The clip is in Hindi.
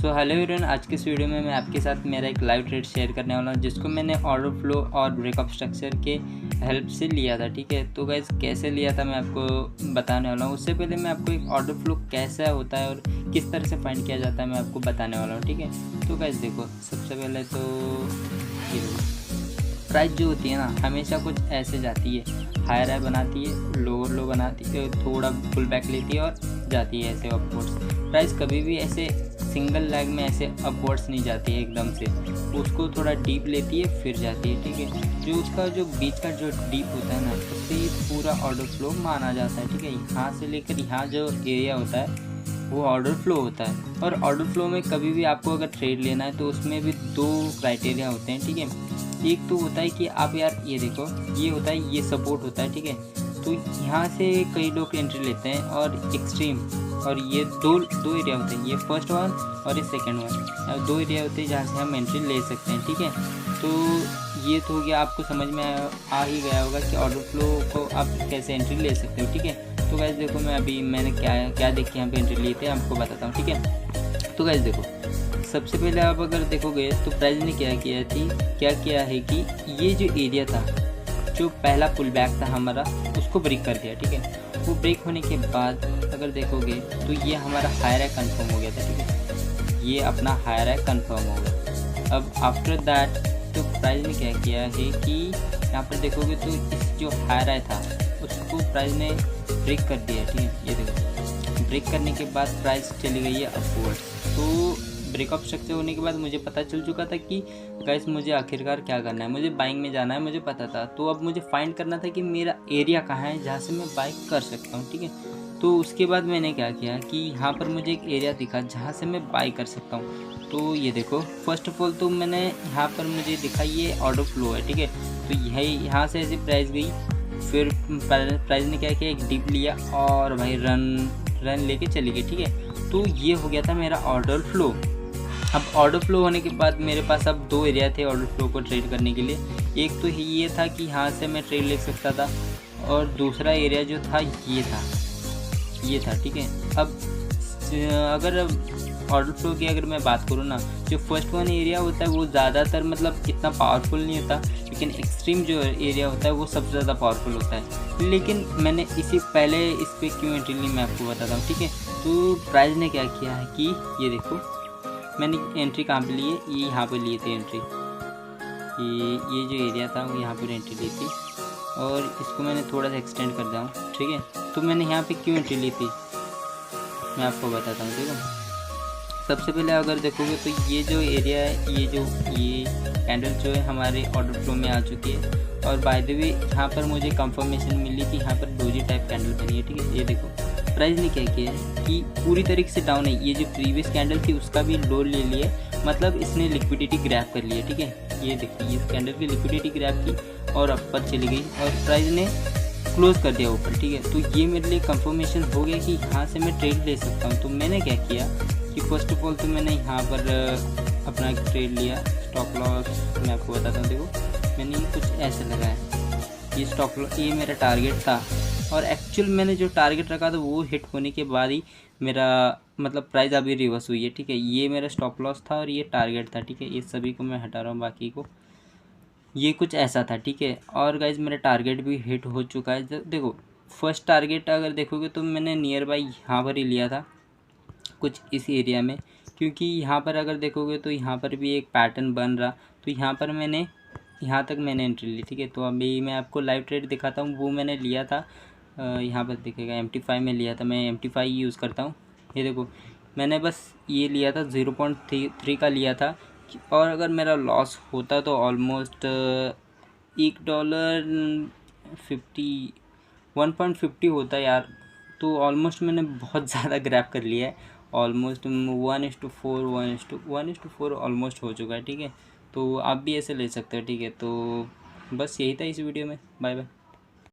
सो हेलो एवरीवन, आज की इस वीडियो में मैं आपके साथ मेरा एक लाइव ट्रेड शेयर करने वाला हूँ जिसको मैंने ऑर्डर फ्लो और ब्रेकअप स्ट्रक्चर के हेल्प से लिया था। ठीक है, तो गाइस कैसे लिया था मैं आपको बताने वाला हूँ। उससे पहले मैं आपको एक ऑर्डर फ्लो कैसा होता है और किस तरह से फाइंड किया जाता है मैं आपको बताने वाला हूँ। ठीक है, तो गाइस देखो, सबसे पहले तो ये प्राइस जो होती है ना हमेशा कुछ ऐसे जाती है, हायर हाई बनाती है, लोअर लो बनाती है, थोड़ा पुल बैक लेती है और जाती है ऐसे अपवर्ड्स। प्राइस कभी भी ऐसे सिंगल लैग में ऐसे अपवर्ड्स नहीं जाती है एकदम से, उसको थोड़ा डीप लेती है फिर जाती है। ठीक है, जो उसका जो बीच का जो डीप होता है ना उससे ही पूरा ऑर्डर फ्लो माना जाता है। ठीक है, यहाँ से लेकर यहाँ जो एरिया होता है वो ऑर्डर फ्लो होता है। और ऑर्डर फ्लो में कभी भी आपको अगर ट्रेड लेना है तो उसमें भी दो क्राइटेरिया होते हैं। ठीक है, एक तो होता है कि आप यार ये देखो, ये होता है, ये सपोर्ट होता है। ठीक है, तो यहाँ से कई लोग एंट्री लेते हैं और एक्सट्रीम, और ये दो एरिया होते हैं, ये फर्स्ट वन और ये सेकंड वन, दो एरिया होते हैं जहाँ से हम एंट्री ले सकते हैं। ठीक है, तो ये तो हो गया, आपको समझ में आ ही गया होगा कि ऑर्डर फ्लो को आप कैसे एंट्री ले सकते हो। ठीक है, तो गाइस देखो, मैंने क्या देख के यहाँ पे एंट्री लिए थे आपको बताता हूँ। ठीक है, तो गाइस देखो, सबसे पहले आप अगर देखोगे तो प्राइस ने क्या किया है कि ये जो एरिया था, जो पहला पुल बैक था हमारा, उसको ब्रेक कर दिया। ठीक है, वो ब्रेक होने के बाद अगर देखोगे तो ये हमारा हायर है कंफर्म हो गया था। ठीक है, ये अपना हायर है कंफर्म हो गया। अब आफ्टर दैट तो प्राइस ने क्या किया है कि यहाँ पर देखोगे तो इस जो हायर है था उसको प्राइस ने ब्रेक कर दिया। ठीक है, ये देखो, ब्रेक करने के बाद प्राइस चली गई है अपवर्ड। तो ब्रेकअप स्ट्रक्चर होने के बाद मुझे पता चल चुका था कि गाइस मुझे आखिरकार क्या करना है, मुझे बाइंग में जाना है, मुझे पता था। तो अब मुझे फाइंड करना था कि मेरा एरिया कहाँ है जहाँ से मैं बाइंग कर सकता हूँ। ठीक है, तो उसके बाद मैंने क्या किया कि यहाँ पर मुझे एक एरिया दिखा जहाँ से मैं बाई कर सकता हूँ। तो ये देखो, फर्स्ट ऑफ ऑल तो मैंने यहाँ पर मुझे दिखा ये ऑर्डर फ्लो है। ठीक है, तो यहाँ से ऐसे प्राइस गई, फिर प्राइस ने क्या किया, एक डीप लिया और भाई रन लेके चली गई। ठीक है, तो ये हो गया था मेरा ऑर्डर फ्लो। अब ऑर्डर फ्लो होने के बाद मेरे पास अब दो एरिया थे ऑर्डर फ्लो को ट्रेड करने के लिए। एक तो ये था कि यहाँ से मैं ट्रेड ले सकता था, और दूसरा एरिया जो था ये था। ठीक है, अब अगर ऑर्डर फ्लो की अगर मैं बात करूँ ना, जो फर्स्ट वन एरिया होता है वो ज़्यादातर मतलब इतना पावरफुल नहीं होता, लेकिन एक्सट्रीम जो एरिया होता है वो सबसे ज़्यादा पावरफुल होता है। लेकिन मैंने इस पर क्यों एंट्री ली मैं आपको बताता हूँ। ठीक है, तो प्राइस ने क्या किया है कि ये देखो, मैंने एंट्री कहाँ पे लिए, ये यहाँ पर लिए थे एंट्री, ये जो एरिया था वो यहाँ पर एंट्री ली थी, और इसको मैंने थोड़ा सा एक्सटेंड कर दूँ। ठीक है, तो मैंने यहाँ पे क्यों एंट्री ली थी मैं आपको बताता हूँ। देखो, सबसे पहले अगर देखोगे तो ये जो एरिया है, ये कैंडल जो है हमारे ऑर्डर फ्लो में आ चुकी है। और बाय द वे यहाँ पर मुझे कंफर्मेशन मिली कि यहाँ पर डोजी टाइप कैंडल बनी है। ठीक है, ये देखो, प्राइस ने क्या किया है कि पूरी तरीके से डाउन है, ये जो प्रीवियस कैंडल थी उसका भी लो ले लिया, मतलब इसने लिक्विडिटी ग्रैब कर लिया। ठीक है, ये देखिए, इस कैंडल की लिक्विडिटी ग्रैब की और अपर चली गई और प्राइस ने क्लोज कर दिया ऊपर। ठीक है, तो ये मेरे लिए कंफर्मेशन हो गया कि यहाँ से मैं ट्रेड ले सकता हूँ। तो मैंने क्या किया कि फर्स्ट ऑफ ऑल तो मैंने यहाँ पर अपना एक ट्रेड लिया, स्टॉप लॉस मैं आपको बताता हूँ। देखो, मैंने कुछ ऐसे लगाया, ये स्टॉप लॉस, ये मेरा टारगेट था, और एक्चुअल मैंने जो टारगेट रखा था वो हिट होने के बाद ही मेरा मतलब प्राइस अभी रिवर्स हुई है। ठीक है, ये मेरा स्टॉप लॉस था और ये टारगेट था। ठीक है, ये सभी को मैं हटा रहा हूँ, बाकी को ये कुछ ऐसा था। ठीक है, और गाइज मेरा टारगेट भी हिट हो चुका है। देखो, फर्स्ट टारगेट अगर देखोगे तो मैंने नियर बाई यहाँ पर ही लिया था, कुछ इस एरिया में, क्योंकि यहाँ पर अगर देखोगे तो यहाँ पर भी एक पैटर्न बन रहा, तो यहाँ पर मैंने यहाँ तक मैंने एंट्री ली। ठीक है, तो अभी मैं आपको लाइव ट्रेड दिखाता हूँ, वो मैंने लिया था यहाँ पर दिखेगा, MT5 में लिया था, मैं MT5 यूज़ करता हूँ। ये देखो, मैंने बस ये लिया था 0.3 का लिया था, और अगर मेरा लॉस होता तो ऑलमोस्ट $1.50 होता यार। तो ऑलमोस्ट मैंने बहुत ज़्यादा ग्रैब कर लिया है, ऑलमोस्ट 1:4 ऑलमोस्ट हो चुका है। ठीक है, तो आप भी ऐसे ले सकते हो। ठीक है, तो बस यही था इस वीडियो में, बाय बाय।